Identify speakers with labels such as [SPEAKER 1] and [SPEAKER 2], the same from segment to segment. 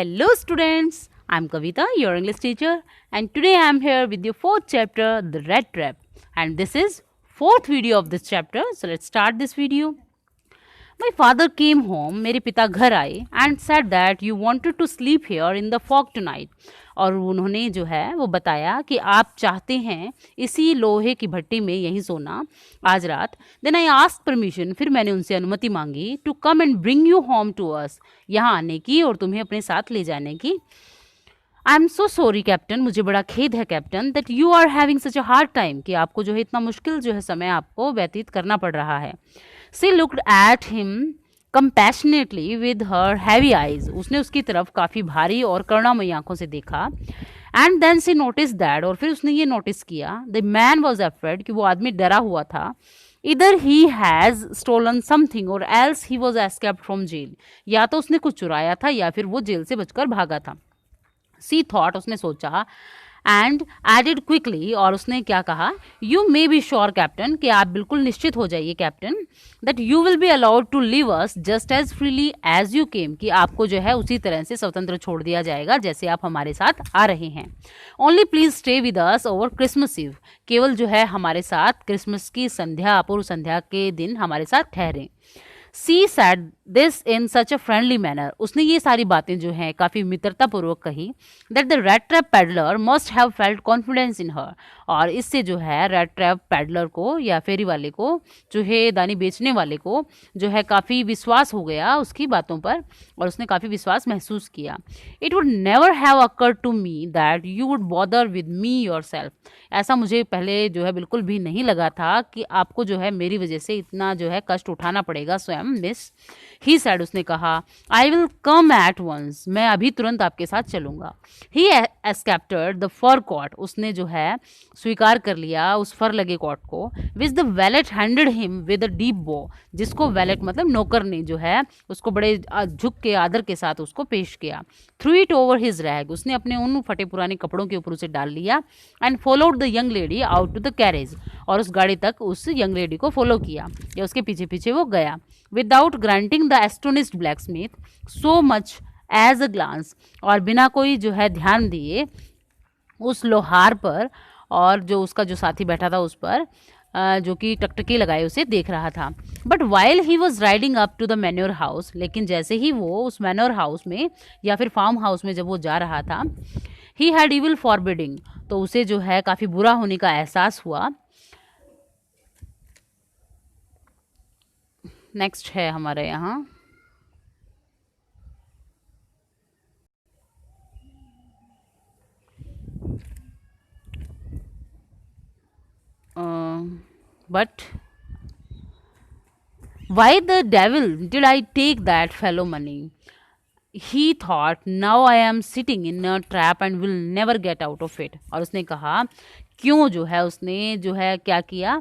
[SPEAKER 1] Hello students, I'm Kavita, your English teacher, and today I'm here with your fourth chapter, The Rat Trap. And this is fourth video of this chapter. So let's start this video. My father came home, मेरे पिता घर आए and said that you wanted to sleep here in the fog tonight. और उन्होंने जो है वो बताया कि आप चाहते हैं इसी लोहे की भट्टी में यहीं सोना आज रात. देन आई आस्क परमिशन, फिर मैंने उनसे अनुमति मांगी to come and bring you home to us, यहाँ आने की और तुम्हें अपने साथ ले जाने की. I am so sorry captain, मुझे बड़ा खेद है captain, that you are having such a hard time, कि आपको जो है इतना मुश्किल जो है समय आपको व्यतीत करना पड़ रहा है. She looked at him compassionately with her heavy eyes, उसने उसकी तरफ काफ़ी भारी और करुणामयी आंखों से देखा. And then she notice that, और फिर उसने ये नोटिस किया, द मैन वॉज अफ्रेड, कि वो आदमी डरा हुआ था. Either he has stolen something or else he was escaped from jail, या तो उसने कुछ चुराया था या फिर वो जेल से बचकर भागा था. सी थॉट, उसने सोचा, एंड एडेड क्विकली, और उसने क्या कहा, you may be sure captain, कि आप बिल्कुल निश्चित हो जाइए captain, that you will be allowed to leave us just as freely as you came, कि आपको जो है उसी तरह से स्वतंत्र छोड़ दिया जाएगा जैसे आप हमारे साथ आ रहे हैं. Only please stay with us over Christmas eve, केवल जो है हमारे साथ क्रिसमस की संध्या, पूर्व संध्या के दिन हमारे साथ ठहरें. She said this in such a friendly manner, उसने ये सारी बातें जो हैं काफ़ी मित्रतापूर्वक कही. That the red trap peddler must have felt confidence in her, और इससे जो है रेड ट्रैप पैडलर को या फेरी वाले को, जो है दानी बेचने वाले को जो है काफ़ी विश्वास हो गया उसकी बातों पर, और उसने काफ़ी विश्वास महसूस किया. It would never have occurred to me that you would bother with me yourself, ऐसा मुझे पहले जो है बिल्कुल भी नहीं लगा था कि आपको जो है मेरी वजह से इतना जो है कष्ट उठाना पड़ेगा स्वयं. मिस, ही सैड, उसने कहा, I will come at once, मैं अभी तुरंत आपके साथ चलूंगा. ही एस्केप्टेड द फर कॉट, उसने जो है स्वीकार कर लिया उस फर लगे कॉट को. Which the wallet handed him with a deep बो, जिसको वैलेट मतलब नौकर ने जो है उसको बड़े झुक के आदर के साथ उसको पेश किया. Through it over his rag, उसने अपने उन फटे पुराने कपड़ों के ऊपर उसे डाल लिया. And followed the young lady out to the carriage, और उस गाड़ी तक उस यंग लेडी को फॉलो किया या उसके पीछे पीछे वो गया. Without granting the astonished blacksmith so much as a glance, और बिना कोई जो है ध्यान दिए उस लोहार पर, और जो उसका जो साथी बैठा था उस पर, जो कि टकटकी लगाए उसे देख रहा था. But while he was riding up to the manor house, लेकिन जैसे ही वो उस मैन्योर हाउस में या फिर फार्म हाउस में जब वो जा रहा था, ही हैड इविल फॉरबिडिंग, तो उसे जो है काफ़ी बुरा होने का एहसास हुआ. नेक्स्ट है हमारे यहाँ but why the devil did I take that fellow money, he thought, now I am sitting in a trap and will never get out of it. और उसने कहा, क्यों जो है उसने जो है क्या किया,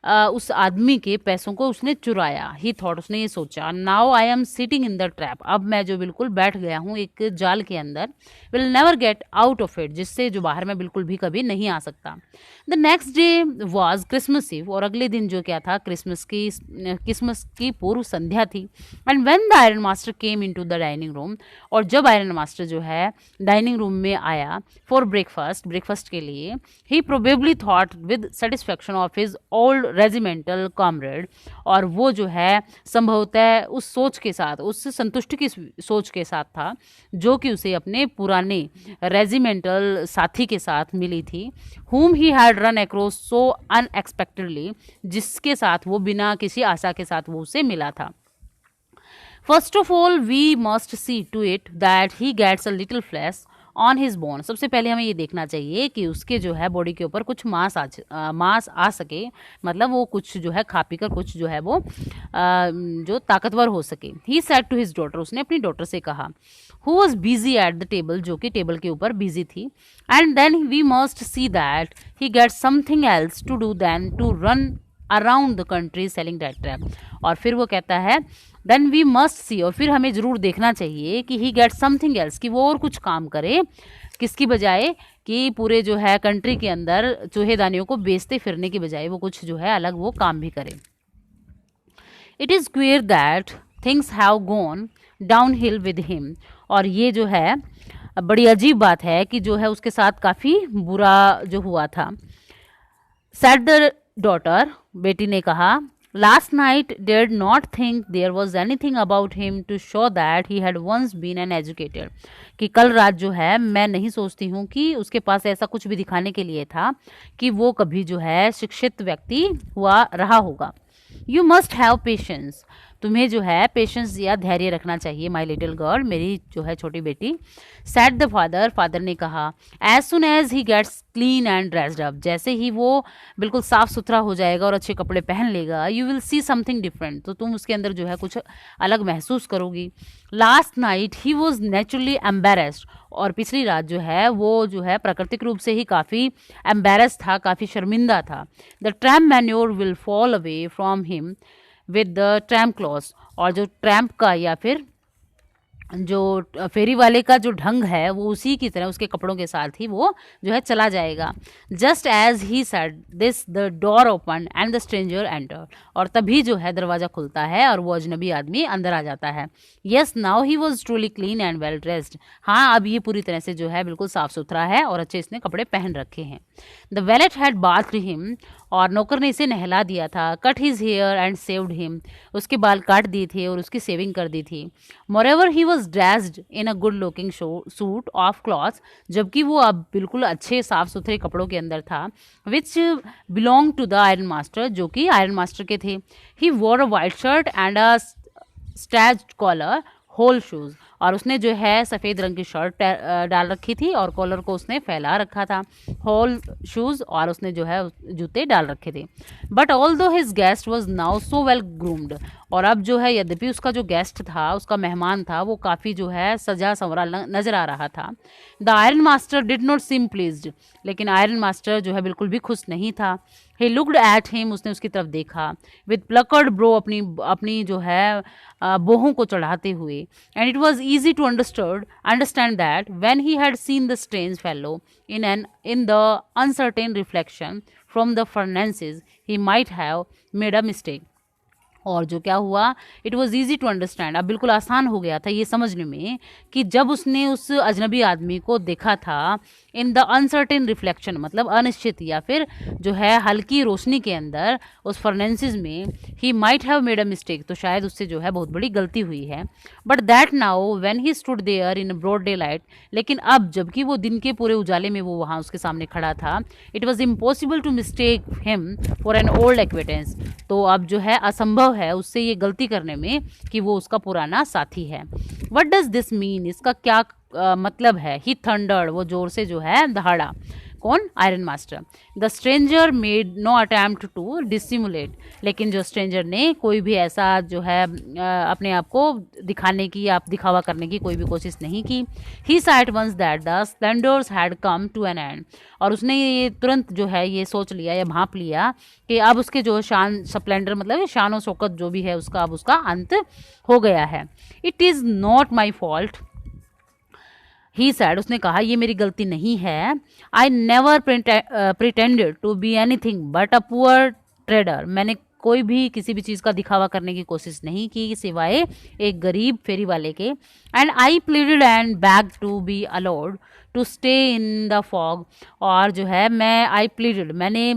[SPEAKER 1] उस आदमी के पैसों को उसने चुराया. ही थॉट, उसने ये सोचा, now I am sitting in the trap, अब मैं जो बिल्कुल बैठ गया हूँ एक जाल के अंदर, will never get out of it, जिससे जो बाहर मैं बिल्कुल भी कभी नहीं आ सकता. The next day was Christmas eve, और अगले दिन जो क्या था, क्रिसमस की पूर्व संध्या थी. And when the iron master came in to the dining room, और जब आयरन मास्टर जो है डाइनिंग रूम में आया फॉर ब्रेकफास्ट के लिए, he probably thought with satisfaction of his old regimental comrade, और वो जो है संभवतः उस सोच के साथ, उस संतुष्टि की सोच के साथ था जो कि उसे अपने पुराने रेजिमेंटल साथी के साथ मिली थी. whom he had run across so unexpectedly, जिसके साथ वो बिना किसी आशा के साथ वो उसे मिला था. First of all we must see to it that he gets a little flesh on his bone, सबसे पहले हमें ये देखना चाहिए कि उसके जो है बॉडी के ऊपर कुछ मांस आ सके, मतलब वो कुछ जो है खा पी कर कुछ जो है वो जो ताकतवर हो सके. He said to his daughter, उसने अपनी डॉटर से कहा, who was busy at the table, जो कि टेबल के ऊपर बिजी थी. And then we must see that he gets something else to do than to run around the country selling that trap. और फिर वो कहता है, देन वी मस्ट सी, और फिर हमें ज़रूर देखना चाहिए कि ही गेट समथिंग एल्स, कि वो और कुछ काम करे, किसकी बजाय, कि पूरे जो है कंट्री के अंदर चूहेदानियों को बेचते फिरने की बजाय वो कुछ जो है अलग वो काम भी करे. It is clear that things have gone down hill with him, और ये जो है बड़ी अजीब बात है कि जो है उसके साथ काफ़ी बुरा जो हुआ था। सेड द डॉटर, बेटी ने कहा, last night did not think there was anything about him to show that he had once been an educated, कि कल रात जो है मैं नहीं सोचती हूँ कि उसके पास ऐसा कुछ भी दिखाने के लिए था कि वो कभी जो है शिक्षित व्यक्ति हुआ रहा होगा। यू मस्ट हैव पेशेंस, तुम्हें जो है पेशेंस या धैर्य रखना चाहिए माई लिटिल गर्ल, मेरी जो है छोटी बेटी। सेड द फादर, फादर ने कहा, as soon as he gets clean and dressed up, जैसे ही वो बिल्कुल साफ सुथरा हो जाएगा और अच्छे कपड़े पहन लेगा, you will see something different, तो तुम उसके अंदर जो है कुछ अलग महसूस करोगी। Last night he was naturally embarrassed, और पिछली रात जो है वो जो है प्राकृतिक रूप से ही काफ़ी एम्बेरस था, काफ़ी शर्मिंदा था। The tramp manure will fall away from him with the tramp cloth, और जो ट्रैम्प का या फिर जो फेरी वाले का जो ढंग है वो उसी की तरह उसके कपड़ों के साथ ही वो जो है चला जाएगा। Just as he said this the door open and the stranger enter, और तभी जो है दरवाज़ा खुलता है और वो अजनबी आदमी अंदर आ जाता है। Yes now he was truly clean and well dressed, हाँ अब ये पूरी तरह से जो है बिल्कुल साफ सुथरा है और अच्छे इसने कपड़े पहन रखे हैं। The valet had bathed him, और नौकर ने इसे नहला दिया था। Cut his hair and shaved him, उसके बाल काट दिए थे और उसकी सेविंग कर दी थी। Moreover he was dressed in a good looking suit of cloth, जबकि वो अब बिल्कुल अच्छे साफ सुथरे कपड़ों के अंदर था, which belong to the iron master, जो कि आयरन मास्टर के थे। He wore a white shirt and a starched collar hole shoes, और उसने जो है सफ़ेद रंग की शर्ट डाल रखी थी और कॉलर को उसने फैला रखा था, होल शूज़, और उसने जो है जूते डाल रखे थे। बट ऑल दो his guest was now so well groomed, और अब जो है यद्यपि उसका जो गेस्ट था, उसका मेहमान था, वो काफ़ी जो है सजा संवरा नजर आ रहा था। The iron master did not seem pleased, लेकिन आयरन मास्टर जो है बिल्कुल भी खुश नहीं था। ही लुक्ड एट हिम, उसने उसकी तरफ देखा, विद प्लकर्ड ब्रो, अपनी जो है बोहों को चढ़ाते हुए। And it was easy to understand that when he had seen the strange fellow in the uncertain reflection from the furnaces, he might have made a mistake. और जो क्या हुआ, it was easy to understand, अब बिल्कुल आसान हो गया था ये समझने में कि जब उसने उस अजनबी आदमी को देखा था इन द अनसर्टेन रिफ्लेक्शन, मतलब अनिश्चित या फिर जो है हल्की रोशनी के अंदर उस फर्नेंसिस में, he might have made a mistake, तो शायद उससे जो है बहुत बड़ी गलती हुई है। But that now when he stood there in broad daylight, लेकिन अब जबकि वो दिन के पूरे उजाले में वो वहाँ उसके सामने खड़ा था, it was impossible to mistake him for an old acquaintance, तो अब जो है असंभव है उससे ये गलती करने में कि वो उसका पुराना साथी है। व्हाट डज दिस मीन, इसका क्या मतलब है। ही थंडर्ड, वो जोर से जो है दहाड़ा, कौन, iron master. The stranger made no attempt to dissimulate, लेकिन जो स्ट्रेंजर ने कोई भी ऐसा जो है अपने आप को दिखाने की या दिखावा करने की कोई भी कोशिश नहीं की। He saw at once that the splendours had come to an end, और उसने ये तुरंत जो है ये सोच लिया या भांप लिया कि अब उसके जो शान स्प्लेंडर मतलब शान और शौकत जो भी है उसका अब उसका अंत हो गया है। It is not my fault, he said, उसने कहा ये मेरी गलती नहीं है। I never pretended to be anything but a poor trader, मैंने कोई भी किसी भी चीज़ का दिखावा करने की कोशिश नहीं की सिवाय एक गरीब फेरी वाले के। And I pleaded and beg to be allowed to stay in the fog, और जो है मैं आई प्लीडेड, मैंने